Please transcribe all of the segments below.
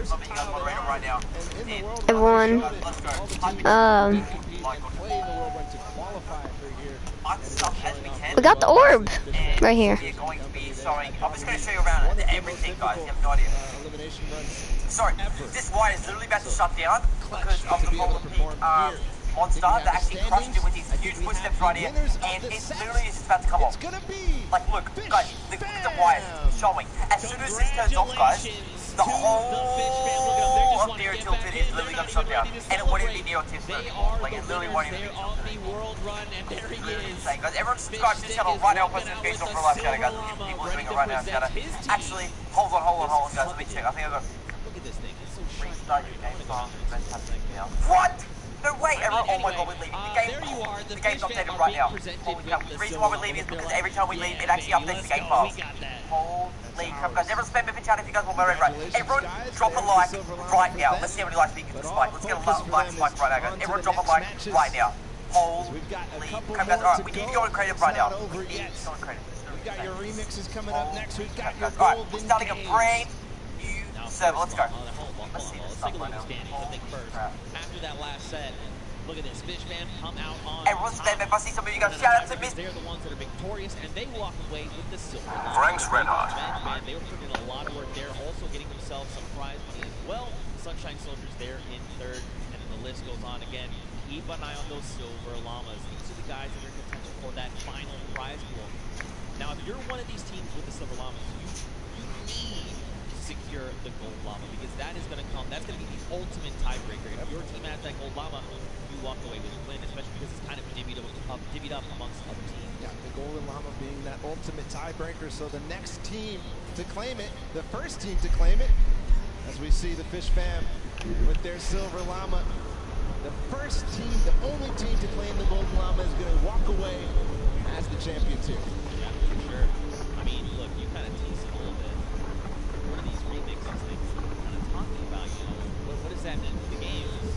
something you guys moderator right now. Everyone. We got the orb right here. We're going to be showing. I'm just going to show you around everything, guys. You have no idea. Sorry, this wire is literally about to shut down because of the problem monster that actually crushed it with his huge footsteps right here, and it literally is just about to come off. Like, look, guys, look at the wires showing. As soon as this turns off, guys, the whole of Neo Tilted is literally going to shut down, and it won't even be Neo Tilted anymore. Like, it literally won't even be Tilted. Insane, guys. Everyone subscribe to this channel right now. Post notifications for live chat, guys. People are doing it right now, chat. Actually, hold on, guys. Let me check. I think I've got. Look at this thing. It's so restart your game song. What? No way, everyone. Oh my god, we're leaving. The game's updated right now. Holy crap. The reason why we're leaving is because every time we leave, it actually updates the game files. Holy crap, guys. Everyone spam me chat if you guys want my red right. Everyone drop a like right now. Let's see how many likes we can get the spike. Let's get a like spike right now, guys. Everyone drop a like right now. Holy crap, guys. Alright, we need to go on creative right now. We need to go on creative. We've got your remixes coming up next. We've got your Alright, we're starting a brand new server. Let's go. Let's see this stuff right now. Holy crap. After that last set, look at this, Fish Fam come out on. Everyone's spam. If I see some of you guys, shout out to me. They're the ones that are victorious, and they walk away with the silver. Frank's red hot. Man, they were putting in a lot of work there, also getting themselves some prize money as well. Sunshine Soldiers there in third, and then the list goes on again. Keep an eye on those silver llamas. These are the guys that are in contention for that final prize pool. Now, if you're one of these teams with the silver llamas, you need to secure the gold llama because that is going to come. That's going to be the ultimate tiebreaker. If your team has that gold llama, you walk away with a win, especially because it's kind of divvied up amongst other teams. Yeah, the golden llama being that ultimate tiebreaker. So the next team to claim it, the first team to claim it, as we see the Fish Fam with their silver llama. The first team, the only team to claim the golden llama is going to walk away as the champions here. Yeah, for sure. I mean, look, you kind of teased it a little bit. What are these remixes things kind of talking about? You know, what does that mean for the games?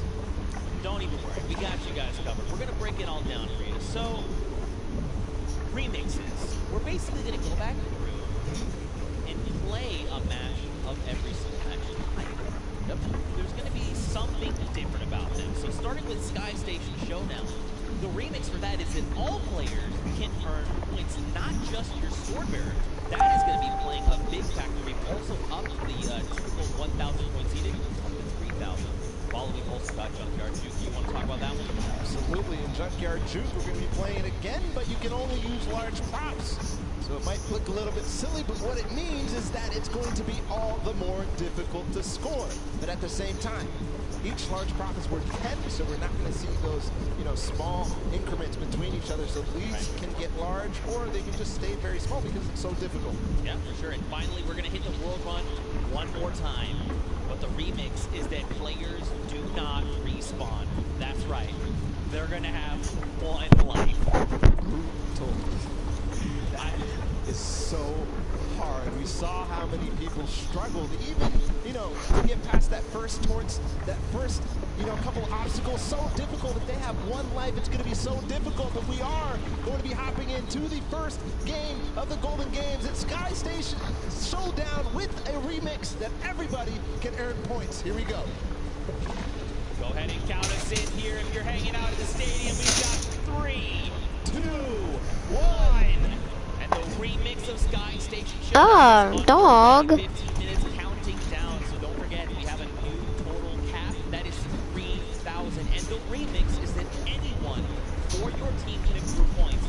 Don't even worry, we got you guys covered. We're going to break it all down for you. So, remixes. We're basically going to go back through and play a match of every single match. There's going to be something different about them. So starting with Sky Station Showdown, the remix for that is that all players can earn points, not just your sword bearer. That is going to be playing a big factor. We've also upped the typical 1,000 points seating up to 3,000. Following also got Junkyard Juke. You want to talk about that one? Absolutely. In Junkyard Juke, we're going to be playing it again, but you can only use large props. So it might look a little bit silly, but what it means is that it's going to be all the more difficult to score. But at the same time, each large prop is worth 10, so we're not going to see those, small increments between each other. So leads can get large, or they can just stay very small because it's so difficult. Yeah, for sure. And finally, we're going to hit the World Run one more time. But the remix is that players do not respawn. That's right. They're going to have one life. Brutal. That is so hard. We saw how many people struggled, even, to get past that first couple obstacles. So difficult. If they have one life, it's going to be so difficult. But we are going to be hopping into the first game of the Golden Games at Sky Station Showdown with a remix that everybody can earn points. Here we go. Go ahead and count us in here. If you're hanging out at the stadium, we've got 3, 2, 1. And the remix of Sky Station Showdown. Dog. 15 minutes counting down. So don't forget, we have a new total cap. That is 3,000. And the remix is that anyone for your team can accrue points.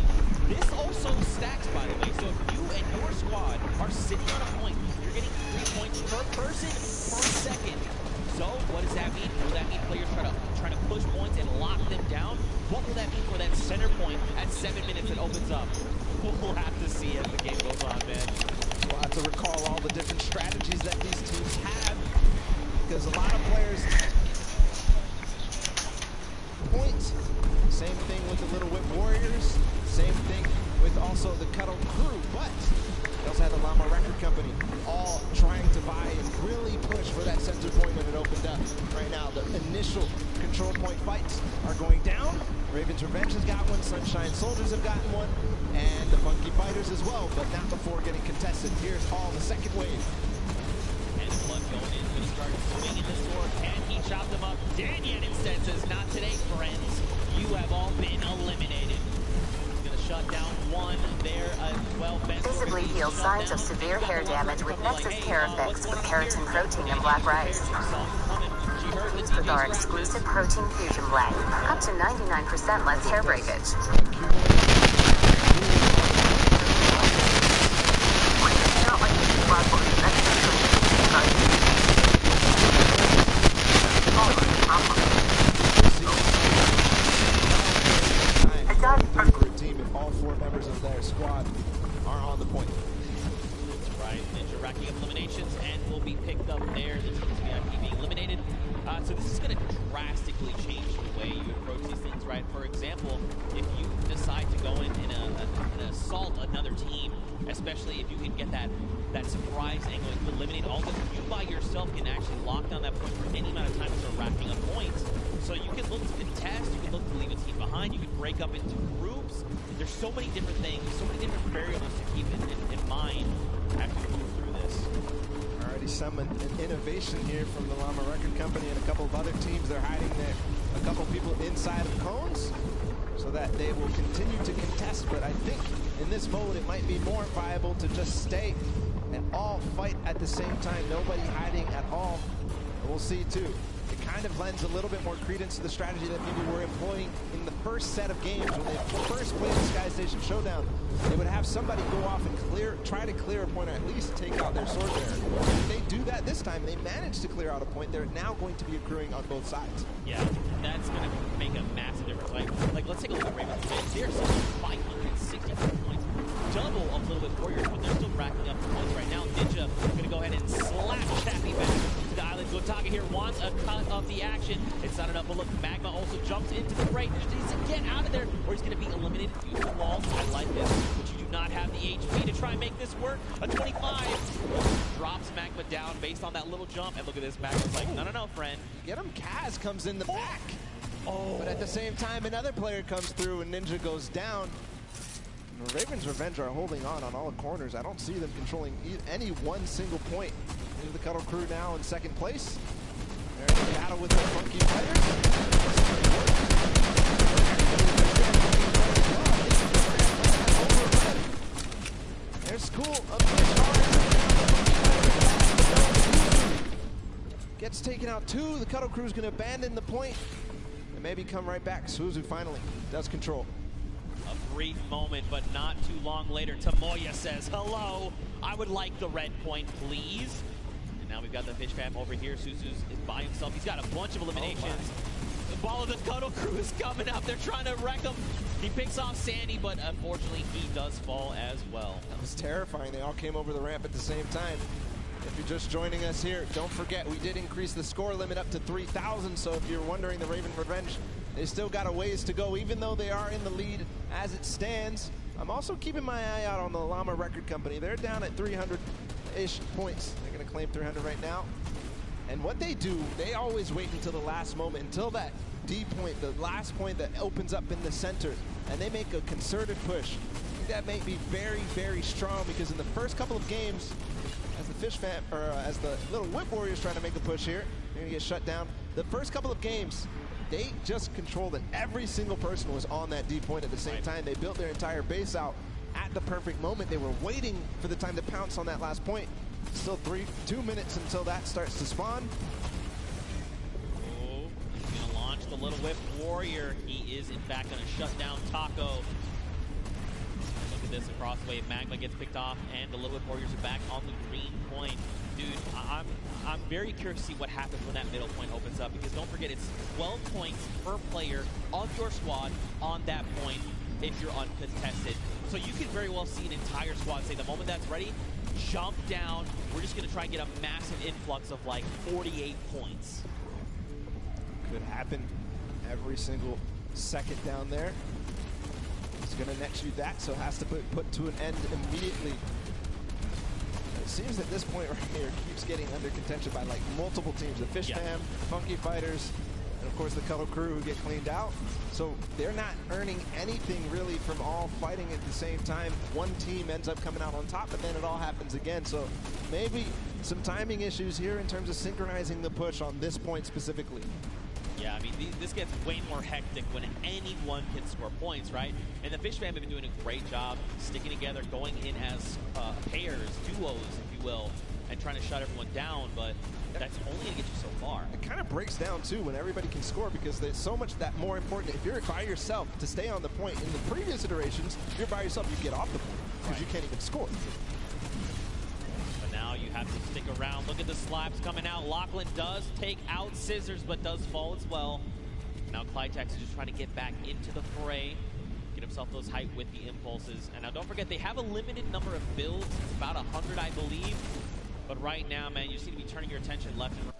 This also stacks, by the way. So if you and your squad are sitting on a point, you're getting 3 points per person per second. So what does that mean? Will that mean players try to push points and lock them down? What will that mean for that center point at 7 minutes it opens up? We'll have to see as the game goes on, man. We'll have to recall all the different strategies that these teams have, because a lot of players point. Same thing with the Little Whip Warriors. Same thing with also the Cuddle Crew, but they also had the Llama Record Company, all trying to buy and really push for that center point when it opened up. Right now, the initial control point fights are going down. Raven's Revenge has got one, Sunshine Soldiers have gotten one, and the Funky Fighters as well, but not before getting contested. Here's all the second wave. And Blood going in, going to start swinging Daniel instead says, not today, friends. You have all been eliminated. He's going to shut down one there as well. Visibly heals signs of severe hair damage with Nexus Hair Fix with keratin protein and black rice. Used with our exclusive protein fusion blend. Up to 99% less hair breakage. Team if all 4 members of their squad are on the point. That's right. Ninja racking up eliminations and will be picked up there. The team's VIP being eliminated. So this is going to drastically change the way you approach these things, right? For example, if you decide to go in and assault another team, especially if you can get that surprise angle, you eliminate all of them, you by yourself can actually lock down that point for any amount of time and start racking up points. So you can look to contest, you can look to leave a team behind, you can break up into groups. There's so many different things, so many different variables to keep in mind as you move through this. Already some innovation here from the Llama Record Company and a couple of other teams. They're hiding a couple people inside of cones so that they will continue to contest. But I think in this mode it might be more viable to just stay and all fight at the same time. Nobody hiding at all. And we'll see too. It kind of lends a little bit more credence to the strategy that people were employing in the first set of games when they first played the Sky Station Showdown. They would have somebody go off and try to clear a point or at least take out their sword bearer. If they do that this time, they manage to clear out a point, they're now going to be accruing on both sides. Yeah, that's going to make a massive difference. Like let's take a look at Raven's advantage. They're 564 points. Double of Little Bit Warriors, but they're still racking up the points right now. Ninja going to go ahead and slap Chappie back to the island. Gotaga here wants a cut of the action. It's not enough, but look, Magma also jumps into the fray. Ninja needs to get out of there, or he's going to be eliminated due to the walls. I like this, but you do not have the HP to try and make this work. A 25 drops Magma down based on that little jump, and look at this. Magma's like, no, friend. Get him. Kaz comes in the back. Oh. But at the same time, another player comes through and Ninja goes down. Raven's Revenge are holding on all corners. I don't see them controlling any one single point. Into the Cuddle Crew now in second place. They're in battle with the Funky Fighters. There's School of Fish. Gets taken out too. The Cuddle Crew is going to abandon the point and maybe come right back. Suzu finally does control. A brief moment, but not too long later, Tamoya says, hello, I would like the red point, please. And now we've got the Fish Fam over here. Suzu's by himself. He's got a bunch of eliminations. The ball of the Cuddle Crew is coming up. They're trying to wreck him. He picks off Sandy, but unfortunately, he does fall as well. That was terrifying. They all came over the ramp at the same time. If you're just joining us here, don't forget we did increase the score limit up to 3,000. So if you're wondering, the Raven Revenge, they still got a ways to go, even though they are in the lead as it stands. I'm also keeping my eye out on the Llama Record Company. They're down at 300-ish points. They're going to claim 300 right now. And what they do, they always wait until the last moment, until that D point, the last point that opens up in the center, and they make a concerted push. I think that may be very, very strong because in the first couple of games, as the Fish Fam, or as the Little Whip Warriors trying to make a push here, they're going to get shut down. The first couple of games, they just controlled it. Every single person was on that D point at the same time. They built their entire base out at the perfect moment. They were waiting for the time to pounce on that last point. Still 2 minutes until that starts to spawn. Oh, he's going to launch the Little Whip Warrior. He is, in fact, going to shut down Taco. Look at this across the way. Magma gets picked off, and the Little Whip Warriors are back on the green point. Dude, I'm very curious to see what happens when that middle point opens up, because don't forget, it's 12 points per player on your squad on that point if you're uncontested. So you can very well see an entire squad say, the moment that's ready, jump down. We're just going to try and get a massive influx of like 48 points. Could happen every single second down there. He's going to next you that, so has to put to an end immediately. It seems at this point right here keeps getting under contention by like multiple teams. The Fish Fam, Funky Fighters, and of course the Cuddle Crew who get cleaned out. So they're not earning anything really from all fighting at the same time. One team ends up coming out on top, but then it all happens again. So maybe some timing issues here in terms of synchronizing the push on this point specifically. Yeah, I mean, this gets way more hectic when anyone can score points, right? And the Fish fam have been doing a great job sticking together, going in as pairs, duos, if you will, and trying to shut everyone down, but that's only going to get you so far. It kind of breaks down, too, when everybody can score, because there's so much that more important. If you're by yourself, to stay on the point, in the previous iterations, if you're by yourself, you get off the point, because you can't even score. But now you have to stick around. Look at the slaps coming out. Lachlan does take out Scissors, but does fall as well. Now Clytex is just trying to get back into the fray, get himself those height with the impulses. And now don't forget, they have a limited number of builds. It's about 100, I believe. But right now, man, you just need to be turning your attention left and right.